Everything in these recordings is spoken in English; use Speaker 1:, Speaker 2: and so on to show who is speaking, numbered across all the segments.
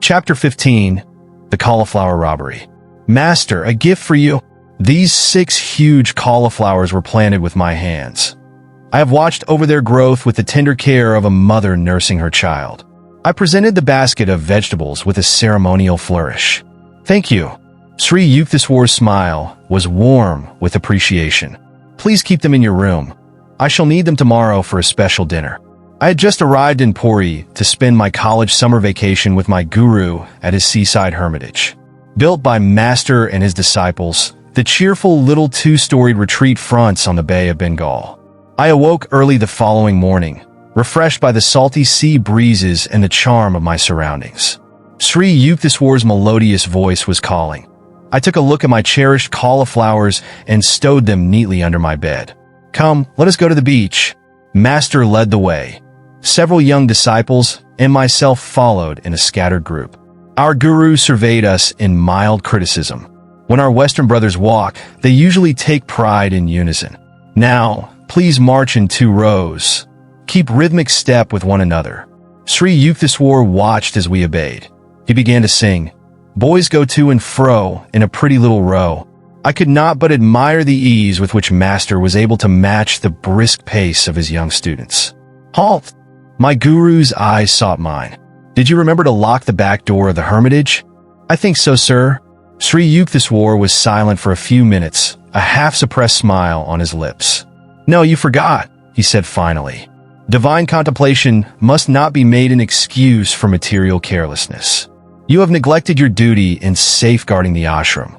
Speaker 1: Chapter 15. The Cauliflower Robbery. Master, a gift for you. These 6 huge cauliflowers were planted with my hands. I have watched over their growth with the tender care of a mother nursing her child. I presented the basket of vegetables with a ceremonial flourish. Thank you. Sri Yukteswar's smile was warm with appreciation. Please keep them in your room. I shall need them tomorrow for a special dinner. I had just arrived in Puri to spend my college summer vacation with my guru at his seaside hermitage. Built by Master and his disciples, the cheerful little 2-storied retreat fronts on the Bay of Bengal. I awoke early the following morning, refreshed by the salty sea breezes and the charm of my surroundings. Sri Yukteswar's melodious voice was calling. I took a look at my cherished cauliflowers and stowed them neatly under my bed. Come, let us go to the beach. Master led the way. Several young disciples and myself followed in a scattered group. Our guru surveyed us in mild criticism. When our Western brothers walk, they usually take pride in unison. Now, please march in 2 rows. Keep rhythmic step with one another. Sri Yukteswar watched as we obeyed. He began to sing. Boys go to and fro in a pretty little row. I could not but admire the ease with which Master was able to match the brisk pace of his young students. Halt! My guru's eyes sought mine. Did you remember to lock the back door of the hermitage? I think so, sir. Sri Yukteswar was silent for a few minutes, a half-suppressed smile on his lips. No, you forgot, he said finally. Divine contemplation must not be made an excuse for material carelessness. You have neglected your duty in safeguarding the ashram.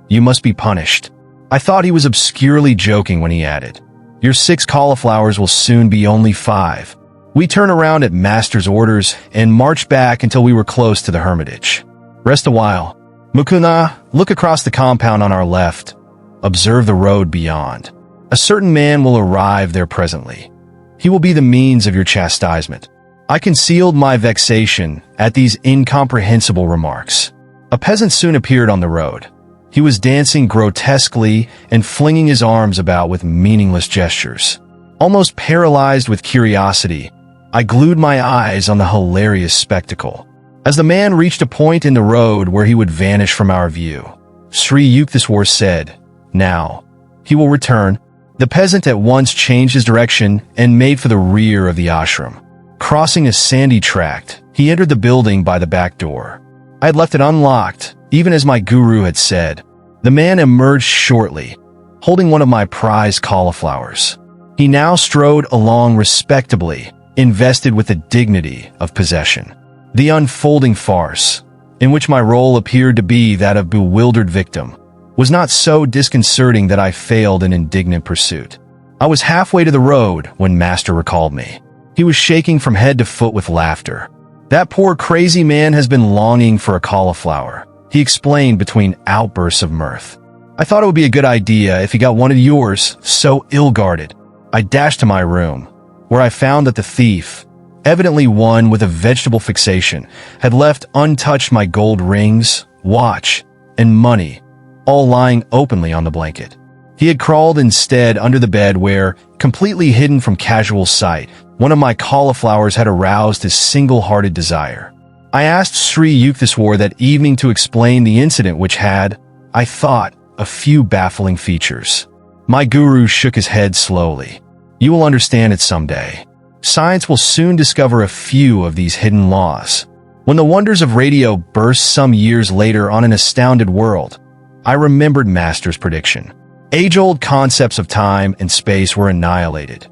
Speaker 1: You must be punished. I thought he was obscurely joking when he added, Your 6 cauliflowers will soon be only 5. We turned around at Master's orders and marched back until we were close to the hermitage. Rest a while. Mukuna, look across the compound on our left. Observe the road beyond. A certain man will arrive there presently. He will be the means of your chastisement. I concealed my vexation at these incomprehensible remarks. A peasant soon appeared on the road. He was dancing grotesquely and flinging his arms about with meaningless gestures. Almost paralyzed with curiosity, I glued my eyes on the hilarious spectacle. As the man reached a point in the road where he would vanish from our view, Sri Yukteswar said, Now, he will return. The peasant at once changed his direction and made for the rear of the ashram. Crossing a sandy tract, he entered the building by the back door. I had left it unlocked, even as my guru had said. The man emerged shortly, holding one of my prized cauliflowers. He now strode along respectably, invested with the dignity of possession. The unfolding farce, in which my role appeared to be that of bewildered victim, was not so disconcerting that I failed in indignant pursuit. I was halfway to the road when Master recalled me. He was shaking from head to foot with laughter. That poor crazy man has been longing for a cauliflower, he explained between outbursts of mirth. I thought it would be a good idea if he got one of yours, so ill-guarded. I dashed to my room, where I found that the thief, evidently one with a vegetable fixation, had left untouched my gold rings, watch, and money, all lying openly on the blanket. He had crawled instead under the bed where, completely hidden from casual sight, one of my cauliflowers had aroused his single-hearted desire. I asked Sri Yukteswar that evening to explain the incident which had, I thought, a few baffling features. My guru shook his head slowly. You will understand it someday. Science will soon discover a few of these hidden laws. When the wonders of radio burst some years later on an astounded world, I remembered Master's prediction. Age-old concepts of time and space were annihilated.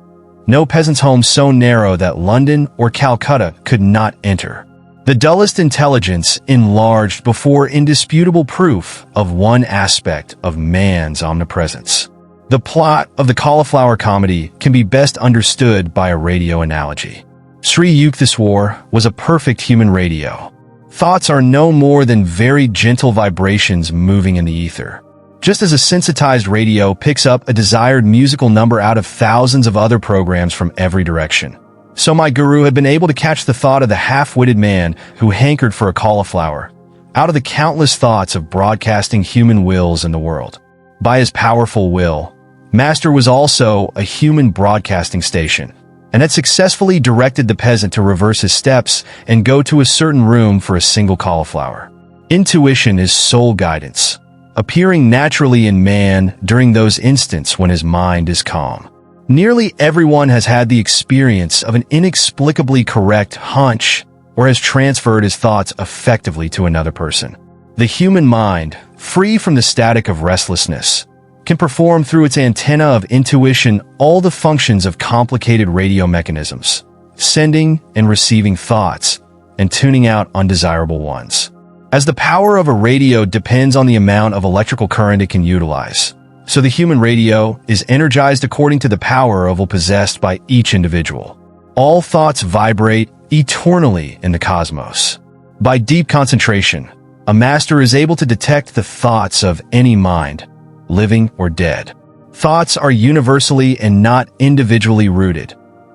Speaker 1: No peasant's home so narrow that London or Calcutta could not enter. The dullest intelligence enlarged before indisputable proof of one aspect of man's omnipresence. The plot of the cauliflower comedy can be best understood by a radio analogy. Sri Yukteswar was a perfect human radio. Thoughts are no more than very gentle vibrations moving in the ether. Just as a sensitized radio picks up a desired musical number out of thousands of other programs from every direction, so my guru had been able to catch the thought of the half-witted man who hankered for a cauliflower, out of the countless thoughts of broadcasting human wills in the world. By his powerful will, Master was also a human broadcasting station, and had successfully directed the peasant to reverse his steps and go to a certain room for a single cauliflower. Intuition is soul guidance, appearing naturally in man during those instants when his mind is calm. Nearly everyone has had the experience of an inexplicably correct hunch or has transferred his thoughts effectively to another person. The human mind, free from the static of restlessness, can perform through its antenna of intuition all the functions of complicated radio mechanisms, sending and receiving thoughts and tuning out undesirable ones. As the power of a radio depends on the amount of electrical current it can utilize, so the human radio is energized according to the power level possessed by each individual. All thoughts vibrate eternally in the cosmos. By deep concentration, a master is able to detect the thoughts of any mind, living or dead. Thoughts are universally and not individually rooted.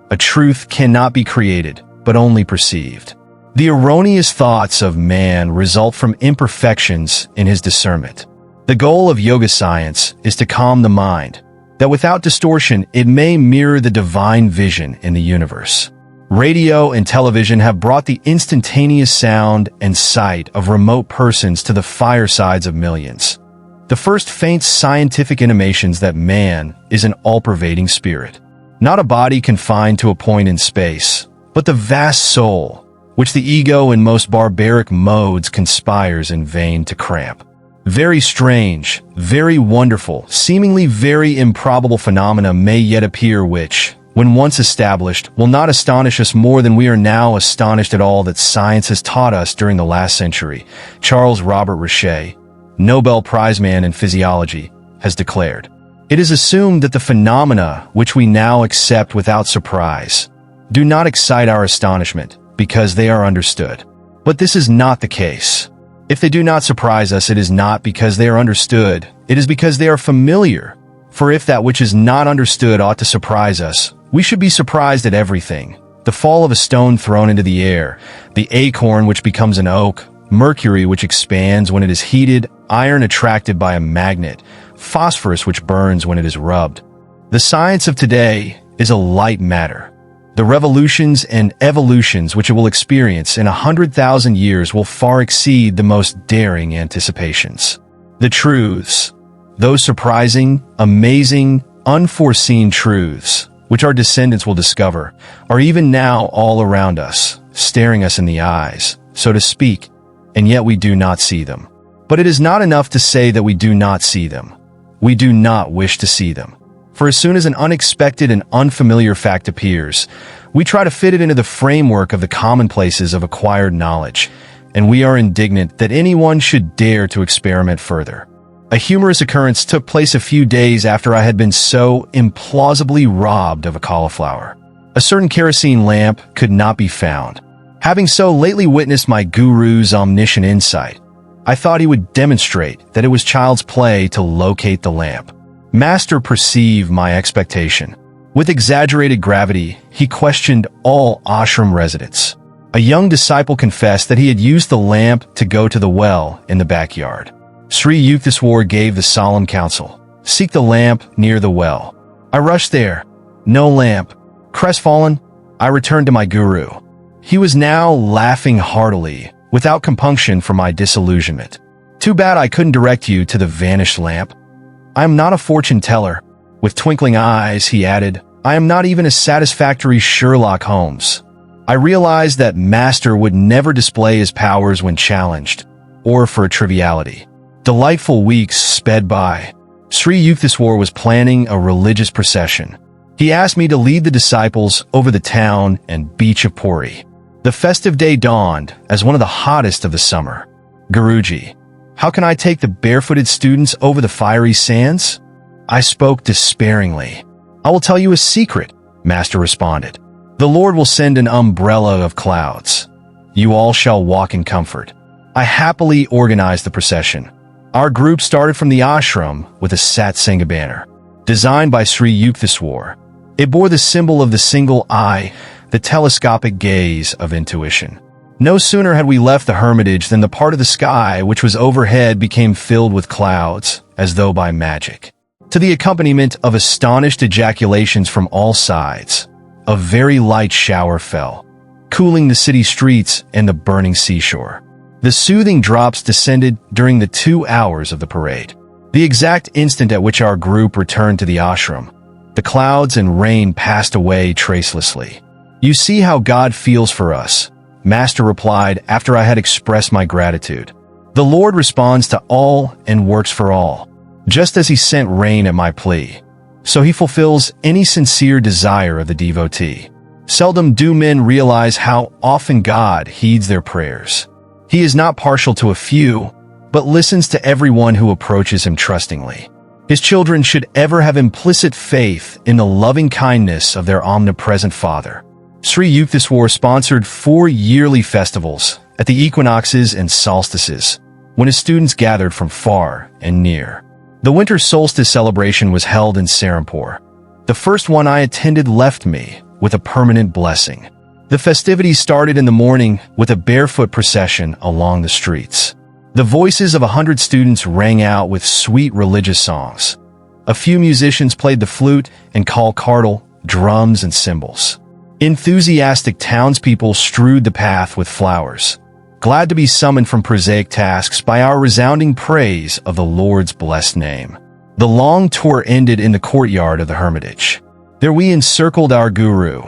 Speaker 1: A truth cannot be created, but only perceived. The erroneous thoughts of man result from imperfections in his discernment. The goal of yoga science is to calm the mind, that without distortion it may mirror the divine vision in the universe. Radio and television have brought the instantaneous sound and sight of remote persons to the firesides of millions. The first faint scientific intimations that man is an all-pervading spirit, not a body confined to a point in space, but the vast soul, which the ego in most barbaric modes conspires in vain to cramp. Very strange, very wonderful, seemingly very improbable phenomena may yet appear which, when once established, will not astonish us more than we are now astonished at all that science has taught us during the last century. Charles Robert Richet, Nobel Prize man in physiology, has declared, "It is assumed that the phenomena which we now accept without surprise do not excite our astonishment because they are understood. But this is not the case. If they do not surprise us, it is not because they are understood, it is because they are familiar. For if that which is not understood ought to surprise us, we should be surprised at everything. The fall of a stone thrown into the air, the acorn which becomes an oak, mercury which expands when it is heated, iron attracted by a magnet, phosphorus which burns when it is rubbed. The science of today is a light matter. The revolutions and evolutions which it will experience in 100,000 years will far exceed the most daring anticipations. The truths, those surprising, amazing, unforeseen truths, which our descendants will discover, are even now all around us, staring us in the eyes, so to speak, and yet we do not see them. But it is not enough to say that we do not see them. We do not wish to see them. For as soon as an unexpected and unfamiliar fact appears, we try to fit it into the framework of the commonplaces of acquired knowledge, and we are indignant that anyone should dare to experiment further. A humorous occurrence took place a few days after I had been so implausibly robbed of a cauliflower. A certain kerosene lamp could not be found. Having so lately witnessed my guru's omniscient insight, I thought he would demonstrate that it was child's play to locate the lamp. Master perceived my expectation. With exaggerated gravity, he questioned all ashram residents. A young disciple confessed that he had used the lamp to go to the well in the backyard. Sri Yukteswar gave the solemn counsel, "Seek the lamp near the well." I rushed there. No lamp. Crestfallen, I returned to my guru. He was now laughing heartily, without compunction for my disillusionment. "Too bad I couldn't direct you to the vanished lamp. I am not a fortune teller." With twinkling eyes, he added, "I am not even a satisfactory Sherlock Holmes." I realized that Master would never display his powers when challenged, or for a triviality. Delightful weeks sped by. Sri Yukteswar was planning a religious procession. He asked me to lead the disciples over the town and beach of Puri. The festive day dawned as one of the hottest of the summer. "Guruji, how can I take the barefooted students over the fiery sands?" I spoke despairingly. "I will tell you a secret," Master responded. "The Lord will send an umbrella of clouds. You all shall walk in comfort." I happily organized the procession. Our group started from the ashram with a Satsanga banner. Designed by Sri Yukteswar, it bore the symbol of the single eye, the telescopic gaze of intuition. No sooner had we left the hermitage than the part of the sky which was overhead became filled with clouds, as though by magic. To the accompaniment of astonished ejaculations from all sides, a very light shower fell, cooling the city streets and the burning seashore. The soothing drops descended during the 2 hours of the parade. The exact instant at which our group returned to the ashram, the clouds and rain passed away tracelessly. "You see how God feels for us," Master replied after I had expressed my gratitude. "The Lord responds to all and works for all. Just as he sent rain at my plea, so he fulfills any sincere desire of the devotee. Seldom do men realize how often God heeds their prayers. He is not partial to a few, but listens to everyone who approaches him trustingly. His children should ever have implicit faith in the loving kindness of their omnipresent Father." Sri Yukteswar sponsored 4 yearly festivals at the equinoxes and solstices, when his students gathered from far and near. The winter solstice celebration was held in Serampore. The first one I attended left me with a permanent blessing. The festivities started in the morning with a barefoot procession along the streets. The voices of 100 students rang out with sweet religious songs. A few musicians played the flute and cardle, drums and cymbals. Enthusiastic townspeople strewed the path with flowers, glad to be summoned from prosaic tasks by our resounding praise of the Lord's blessed name. The long tour ended in the courtyard of the hermitage. There we encircled our guru,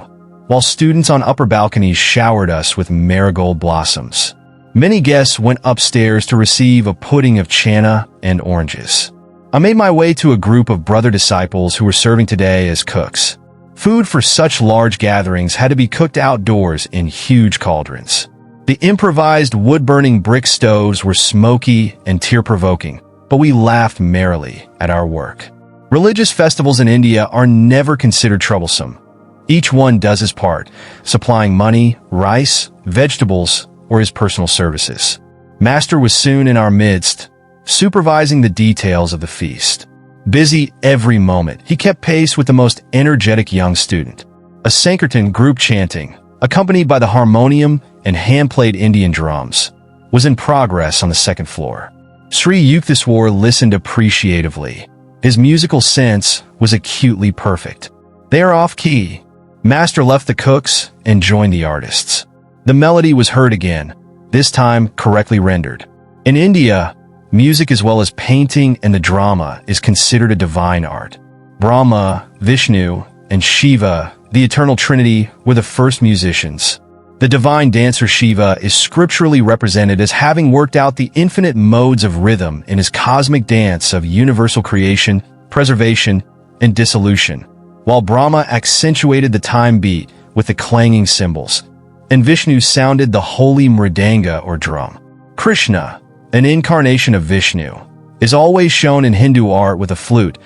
Speaker 1: while students on upper balconies showered us with marigold blossoms. Many guests went upstairs to receive a pudding of channa and oranges. I made my way to a group of brother disciples who were serving today as cooks. Food for such large gatherings had to be cooked outdoors in huge cauldrons. The improvised wood-burning brick stoves were smoky and tear-provoking, but we laughed merrily at our work. Religious festivals in India are never considered troublesome. Each one does his part, supplying money, rice, vegetables, or his personal services. Master was soon in our midst, supervising the details of the feast. Busy every moment, he kept pace with the most energetic young student. A Sankirtan group chanting, accompanied by the harmonium and hand-played Indian drums, was in progress on the second floor. Sri Yukteswar listened appreciatively. His musical sense was acutely perfect. They are off-key. Master left the cooks and joined the artists. The melody was heard again, this time correctly rendered. In India, music as well as painting and the drama is considered a divine art. Brahma, Vishnu, and Shiva, the eternal trinity, were the first musicians. The divine dancer Shiva is scripturally represented as having worked out the infinite modes of rhythm in his cosmic dance of universal creation, preservation, and dissolution, while Brahma accentuated the time beat with the clanging cymbals, and Vishnu sounded the holy mridanga or drum. Krishna, an incarnation of Vishnu, is always shown in Hindu art with a flute,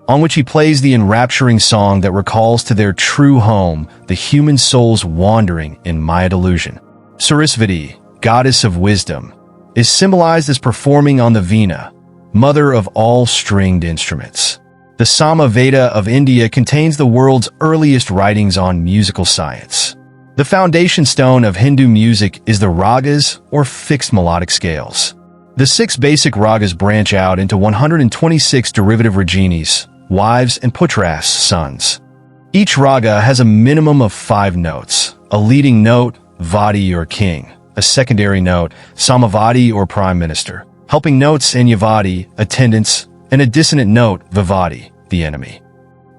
Speaker 1: on which he plays the enrapturing song that recalls to their true home the human soul's wandering in Maya delusion. Sarasvati, goddess of wisdom, is symbolized as performing on the veena, mother of all stringed instruments. The Sama Veda of India contains the world's earliest writings on musical science. The foundation stone of Hindu music is the ragas, or fixed melodic scales. The 6 basic ragas branch out into 126 derivative raginis, wives, and putras, sons. Each raga has a minimum of 5 notes: a leading note, vadi or king; a secondary note, samavadi or prime minister; helping notes, anyavadi, attendants; and a dissonant note, vivadi, the enemy.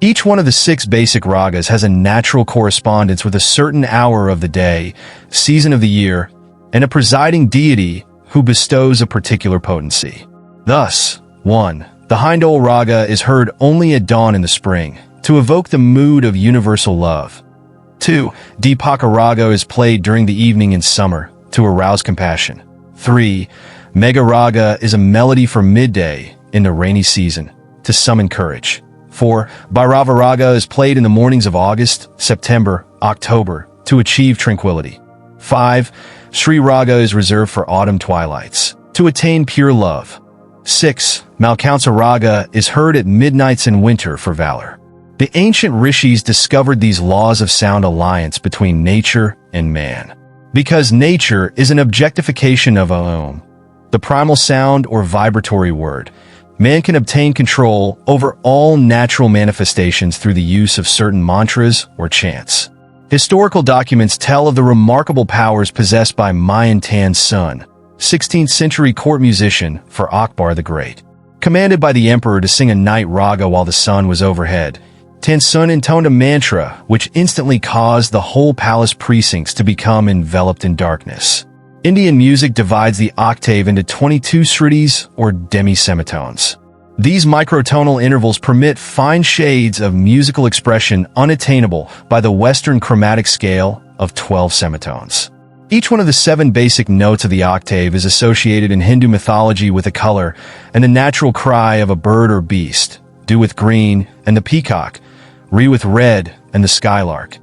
Speaker 1: Each one of the 6 basic ragas has a natural correspondence with a certain hour of the day, season of the year, and a presiding deity who bestows a particular potency. Thus, 1. The Hindol raga is heard only at dawn in the spring, to evoke the mood of universal love. 2. Deepaka raga is played during the evening in summer, to arouse compassion. 3. Megha raga is a melody for midday in the rainy season, to summon courage. 4. Bhairava raga is played in the mornings of August, September, October, to achieve tranquility. 5. Sri raga is reserved for autumn twilights, to attain pure love. 6. Malkansa raga is heard at midnights in winter for valor. The ancient rishis discovered these laws of sound alliance between nature and man. Because nature is an objectification of Om, the primal sound or vibratory word, man can obtain control over all natural manifestations through the use of certain mantras or chants. Historical documents tell of the remarkable powers possessed by Mayan Tan's son, 16th century court musician for Akbar the Great. Commanded by the emperor to sing a night raga while the sun was overhead, Tan's son intoned a mantra which instantly caused the whole palace precincts to become enveloped in darkness. Indian music divides the octave into 22 shrutis or demi-semitones. These microtonal intervals permit fine shades of musical expression unattainable by the Western chromatic scale of 12 semitones. Each one of the 7 basic notes of the octave is associated in Hindu mythology with a color and the natural cry of a bird or beast, do with green and the peacock, re with red and the skylark,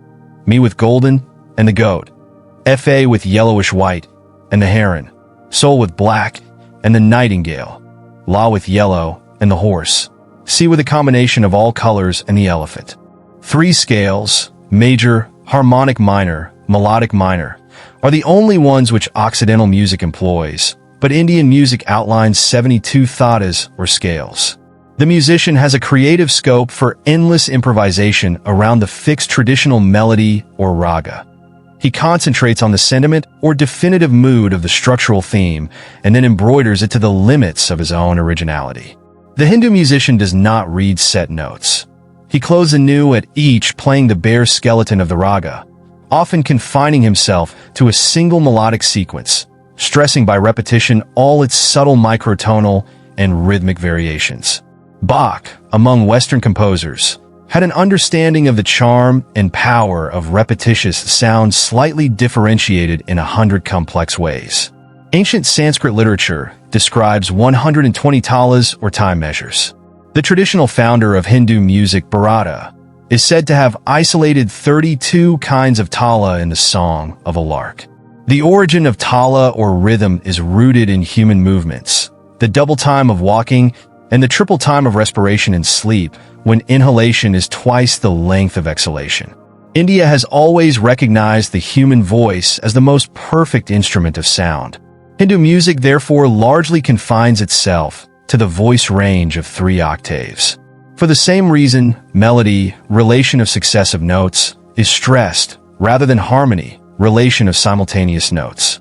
Speaker 1: me with golden and the goat, fa with yellowish-white and the heron, sol with black and the nightingale, la with yellow and the horse, si with a combination of all colors and the elephant. 3 scales, major, harmonic minor, melodic minor, are the only ones which Occidental music employs, but Indian music outlines 72 thatas or scales. The musician has a creative scope for endless improvisation around the fixed traditional melody or raga. He concentrates on the sentiment or definitive mood of the structural theme and then embroiders it to the limits of his own originality. The Hindu musician does not read set notes. He clothes anew at each, playing the bare skeleton of the raga, often confining himself to a single melodic sequence, stressing by repetition all its subtle microtonal and rhythmic variations. Bach, among Western composers, had an understanding of the charm and power of repetitious sounds slightly differentiated in 100 complex ways. Ancient Sanskrit literature describes 120 talas or time measures. The traditional founder of Hindu music, Bharata, is said to have isolated 32 kinds of tala in the song of a lark. The origin of tala or rhythm is rooted in human movements, the double time of walking and the triple time of respiration in sleep, when inhalation is twice the length of exhalation. India has always recognized the human voice as the most perfect instrument of sound. Hindu music therefore largely confines itself to the voice range of 3 octaves. For the same reason, melody, relation of successive notes, is stressed rather than harmony, relation of simultaneous notes.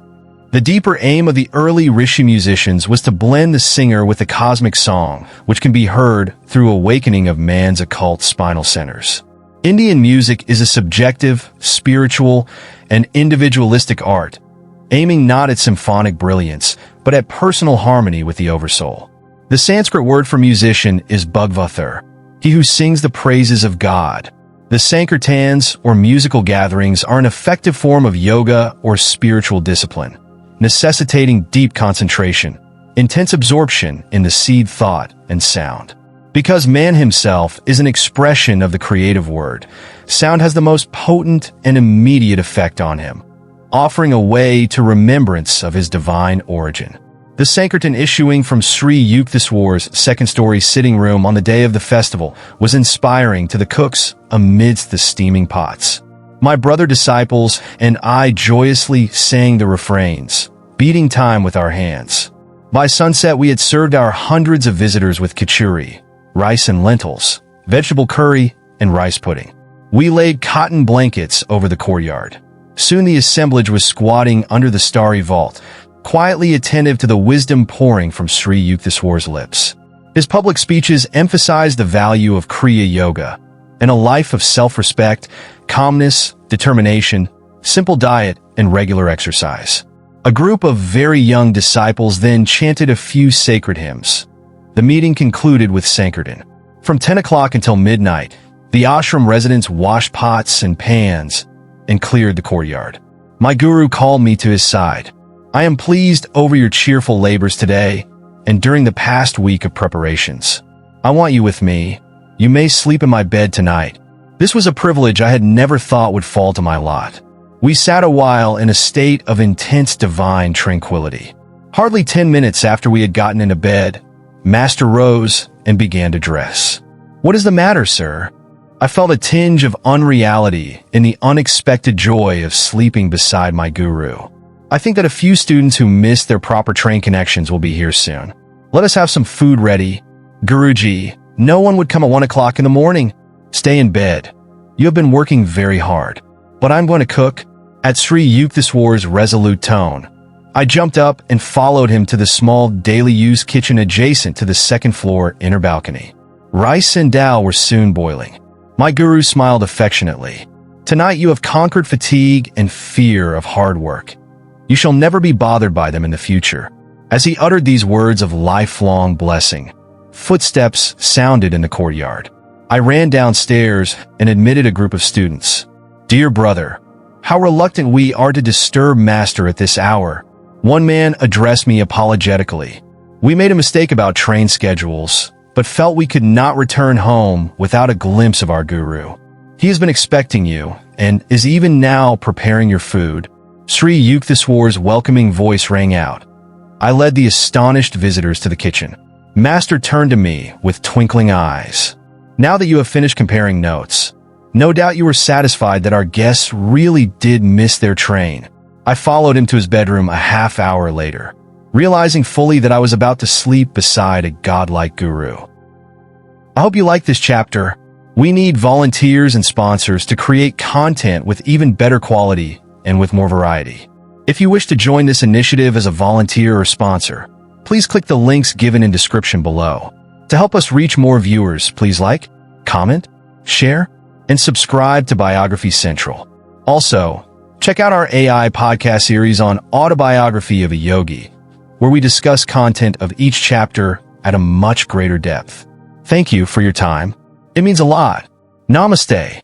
Speaker 1: The deeper aim of the early Rishi musicians was to blend the singer with the cosmic song, which can be heard through awakening of man's occult spinal centers. Indian music is a subjective, spiritual, and individualistic art, aiming not at symphonic brilliance, but at personal harmony with the oversoul. The Sanskrit word for musician is bhagavathar, he who sings the praises of God. The Sankirtans, or musical gatherings, are an effective form of yoga or spiritual discipline, necessitating deep concentration, intense absorption in the seed thought and sound. Because man himself is an expression of the creative word, sound has the most potent and immediate effect on him, offering a way to remembrance of his divine origin. The Sankirtan issuing from Sri Yukteswar's second-story sitting room on the day of the festival was inspiring to the cooks amidst the steaming pots. My brother disciples and I joyously sang the refrains, beating time with our hands. By sunset, we had served our hundreds of visitors with khichuri, rice and lentils, vegetable curry, and rice pudding. We laid cotton blankets over the courtyard. Soon the assemblage was squatting under the starry vault, quietly attentive to the wisdom pouring from Sri Yukteswar's lips. His public speeches emphasized the value of Kriya Yoga and a life of self-respect, calmness, determination, simple diet, and regular exercise. A group of very young disciples then chanted a few sacred hymns. The meeting concluded with Sankirtan. From 10 o'clock until midnight, the ashram residents washed pots and pans and cleared the courtyard. My guru called me to his side. I am pleased over your cheerful labors today and during the past week of preparations. I want you with me. You may sleep in my bed tonight. This was a privilege I had never thought would fall to my lot. We sat a while in a state of intense divine tranquility. Hardly 10 minutes after we had gotten into bed, Master rose and began to dress. What is the matter, sir? I felt a tinge of unreality in the unexpected joy of sleeping beside my guru. I think that a few students who missed their proper train connections will be here soon. Let us have some food ready. Guruji, no one would come at 1 o'clock in the morning. Stay in bed. You have been working very hard. but I'm going to cook. At Sri Yukteswar's resolute tone, I jumped up and followed him to the small daily-use kitchen adjacent to the second-floor inner balcony. Rice and dal were soon boiling. My guru smiled affectionately. Tonight you have conquered fatigue and fear of hard work. You shall never be bothered by them in the future. As he uttered these words of lifelong blessing, footsteps sounded in the courtyard. I ran downstairs and admitted a group of students. Dear brother, how reluctant we are to disturb Master at this hour. One man addressed me apologetically. We made a mistake about train schedules, but felt we could not return home without a glimpse of our guru. He has been expecting you, and is even now preparing your food. Sri Yukteswar's welcoming voice rang out. I led the astonished visitors to the kitchen. Master turned to me with twinkling eyes. Now that you have finished comparing notes, no doubt you were satisfied that our guests really did miss their train. I followed him to his bedroom a half hour later, realizing fully that I was about to sleep beside a godlike guru. I hope you like this chapter. We need volunteers and sponsors to create content with even better quality and with more variety. If you wish to join this initiative as a volunteer or sponsor, please click the links given in description below. To help us reach more viewers, please like, comment, share, and subscribe to Biography Central. Also, check out our AI podcast series on Autobiography of a Yogi, where we discuss content of each chapter at a much greater depth. Thank you for your time. It means a lot. Namaste.